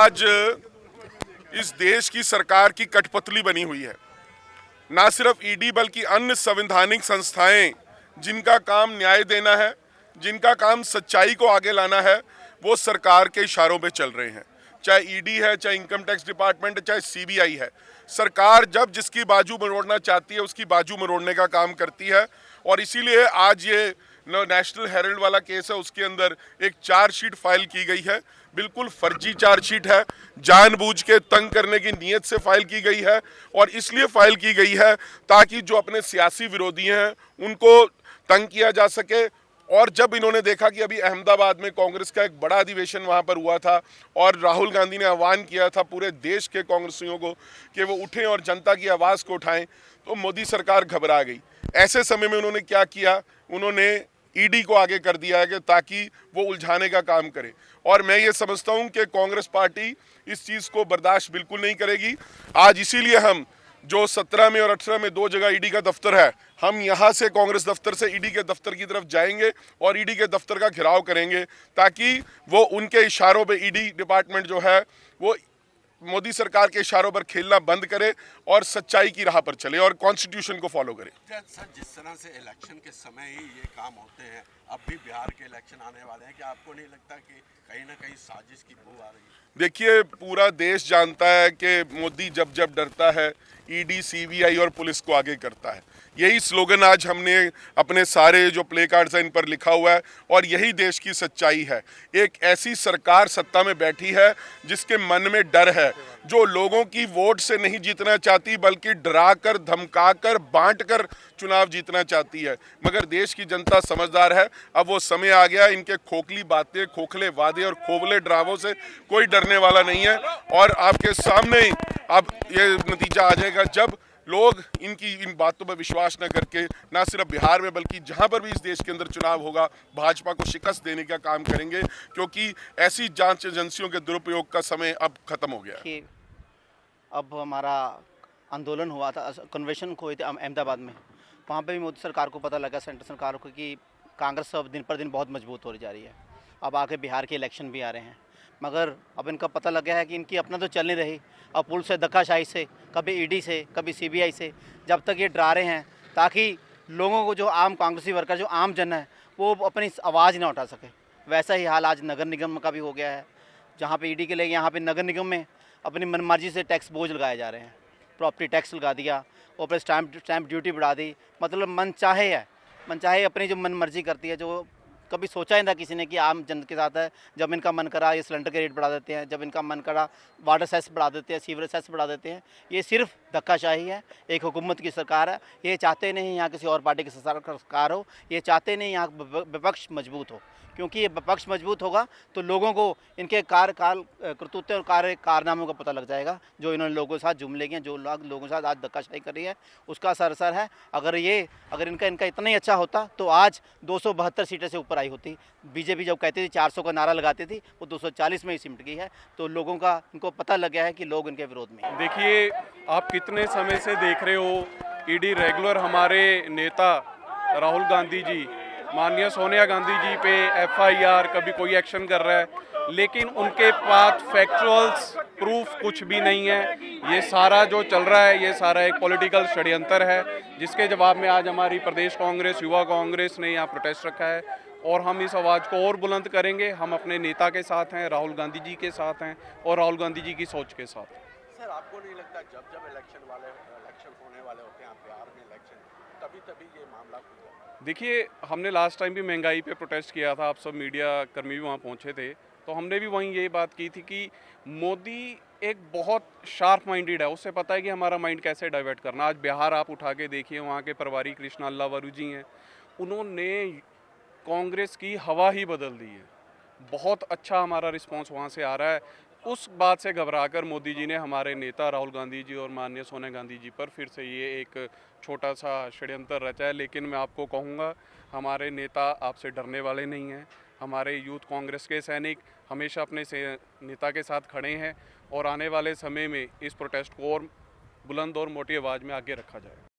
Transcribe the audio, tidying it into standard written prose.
आज इस देश की सरकार की कठपुतली बनी हुई है। ना सिर्फ ईडी बल्कि अन्य संवैधानिक संस्थाएं जिनका काम न्याय देना है, जिनका काम सच्चाई को आगे लाना है, वो सरकार के इशारों पे चल रहे हैं। चाहे ईडी है, चाहे इनकम टैक्स डिपार्टमेंट है, चाहे सीबीआई है। सरकार जब जिसकी बाजू मरोड़ना चाहती है उसकी बाजू मरोड़ने का काम करती है। और इसीलिए आज ये नेशनल हेराल्ड वाला केस है, उसके अंदर एक चार्जशीट फाइल की गई है। बिल्कुल फर्जी चार्जशीट है, जानबूझ के तंग करने की नीयत से फाइल की गई है। और इसलिए फाइल की गई है ताकि जो अपने सियासी विरोधी हैं उनको तंग किया जा सके। और जब इन्होंने देखा कि अभी अहमदाबाद में कांग्रेस का एक बड़ा अधिवेशन वहां पर हुआ था और राहुल गांधी ने आह्वान किया था पूरे देश के कांग्रेसियों को कि वो उठें और जनता की आवाज़ को उठाएं, तो मोदी सरकार घबरा गई। ऐसे समय में उन्होंने क्या किया, उन्होंने ईडी को आगे कर दिया है कि ताकि वो उलझाने का काम करे। और मैं ये समझता हूं कि कांग्रेस पार्टी इस चीज़ को बर्दाश्त बिल्कुल नहीं करेगी। आज इसीलिए हम जो 17 में और 18 में 2 जगह ईडी का दफ्तर है, हम यहाँ से कांग्रेस दफ्तर से ईडी के दफ्तर की तरफ जाएंगे और ईडी के दफ्तर का घेराव करेंगे ताकि वो उनके इशारों पे ईडी डिपार्टमेंट जो है वो मोदी सरकार के इशारों पर खेलना बंद करे और सच्चाई की राह पर चले और कॉन्स्टिट्यूशन को फॉलो करे। सर, जिस तरह से इलेक्शन के समय ही ये काम होते हैं, अब भी बिहार के इलेक्शन आने वाले हैं, कि आपको नहीं लगता कि कहीं ना कहीं साजिश की बू आ रही है? देखिए, पूरा देश जानता है कि मोदी जब जब डरता है ईडी, सीबीआई और पुलिस को आगे करता है। यही स्लोगन आज हमने अपने सारे जो प्ले कार्ड्स हैं इन पर लिखा हुआ है और यही देश की सच्चाई है। एक ऐसी सरकार सत्ता में बैठी है जिसके मन में डर है, जो लोगों की वोट से नहीं जीतना चाहती बल्कि डराकर, धमकाकर, बांटकर चुनाव जीतना चाहती है। मगर देश की जनता समझदार है। अब वो समय आ गया, इनके खोखली बातें, खोखले वादे और खोखले ड्रामों से कोई डरने वाला नहीं है। और आपके सामने ही अब ये नतीजा आ जाएगा जब लोग इनकी इन बातों पर विश्वास न करके ना सिर्फ बिहार में बल्कि जहां पर भी इस देश के अंदर चुनाव होगा भाजपा को शिकस्त देने का काम करेंगे, क्योंकि ऐसी जांच एजेंसियों के दुरुपयोग का समय अब खत्म हो गया है। अब हमारा आंदोलन हुआ था, कन्वेंशन हुए थे अहमदाबाद में, वहाँ पे भी मोदी सरकार को पता लगा, सेंट्रल सरकार को, कि कांग्रेस अब दिन पर दिन बहुत मजबूत हो जा रही है। अब आगे बिहार के इलेक्शन भी आ रहे हैं, मगर अब इनका पता लग गया है कि इनकी अपना तो चल नहीं रही। अब पुलिस से, धक्काशाही से, कभी ईडी से, कभी सीबीआई से, जब तक ये डरा रहे हैं ताकि लोगों को, जो आम कांग्रेसी वर्कर, जो आम जन है, वो अपनी आवाज़ ना उठा सके। वैसा ही हाल आज नगर निगम का भी हो गया है, जहाँ पे ईडी के लिए यहाँ पे नगर निगम में अपनी मनमर्जी से टैक्स बोझ लगाए जा रहे हैं। प्रॉपर्टी टैक्स लगा दिया और फिर स्टैम्प ड्यूटी बढ़ा दी। मतलब मन चाहे अपनी जो मनमर्जी करती है, जो कभी सोचा ही था किसी ने कि आम जन के साथ है। जब इनका मन करा ये सिलेंडर के रेट बढ़ा देते हैं, जब इनका मन करा वाटर सेस बढ़ा देते हैं, सीवरेज सेस बढ़ा देते हैं। ये सिर्फ धक्काशाही है। एक हुकूमत की सरकार है, ये चाहते नहीं यहाँ किसी और पार्टी की सरकार हो, ये चाहते नहीं यहाँ विपक्ष मजबूत हो, क्योंकि ये विपक्ष मजबूत होगा तो लोगों को इनके करतूतें और कारनामों का पता लग जाएगा। जो इन्होंने लोगों के साथ जुमले किए, जो लोगों के साथ आज धक्काशाही कर रही है, उसका असर है। अगर इनका इतना ही अच्छा होता तो आज 272 सीटें से ऊपर आई होती। बीजेपी जब कहती थी 400 का नारा लगाती थी, वो 240 में ही सिमट गई है। तो लोगों का इनको पता लग गया है कि लोग इनके विरोध में। देखिए, आप कितने समय से देख रहे हो ईडी रेगुलर हमारे नेता राहुल गांधी जी, माननीय सोनिया गांधी जी पे एफआईआर, कभी कोई एक्शन कर रहा है, लेकिन उनके पास फैक्चुअल्स प्रूफ कुछ भी नहीं है। ये सारा जो चल रहा है, ये सारा एक पॉलिटिकल षड्यंत्र है, जिसके जवाब में आज हमारी प्रदेश कांग्रेस, युवा कांग्रेस ने यहाँ प्रोटेस्ट रखा है और हम इस आवाज़ को और बुलंद करेंगे। हम अपने नेता के साथ हैं, राहुल गांधी जी के साथ हैं और राहुल गांधी जी की सोच के साथ। सर, आपको नहीं लगता जब इलेक्शन होने वाले होते हैं बिहार में इलेक्शन, तभी ये मामला खुल जाता है? देखिए, हमने लास्ट टाइम भी महंगाई पे प्रोटेस्ट किया था, आप सब मीडिया कर्मी भी वहाँ पहुँचे थे, तो हमने भी वहीं यही बात की थी कि मोदी एक बहुत शार्प माइंडेड है, उससे पता है कि हमारा माइंड कैसे डाइवर्ट करना। आज बिहार आप उठा के देखिए, वहाँ के प्रभारी कृष्णा अल्लावरू जी हैं, उन्होंने कांग्रेस की हवा ही बदल दी है। बहुत अच्छा हमारा रिस्पांस वहाँ से आ रहा है। उस बात से घबराकर मोदी जी ने हमारे नेता राहुल गांधी जी और माननीय सोनिया गांधी जी पर फिर से ये एक छोटा सा षड्यंत्र रचा है। लेकिन मैं आपको कहूँगा, हमारे नेता आपसे डरने वाले नहीं हैं। हमारे यूथ कांग्रेस के सैनिक हमेशा अपने नेता के साथ खड़े हैं और आने वाले समय में इस प्रोटेस्ट को और बुलंद और मोटी आवाज़ में आगे रखा जाएगा।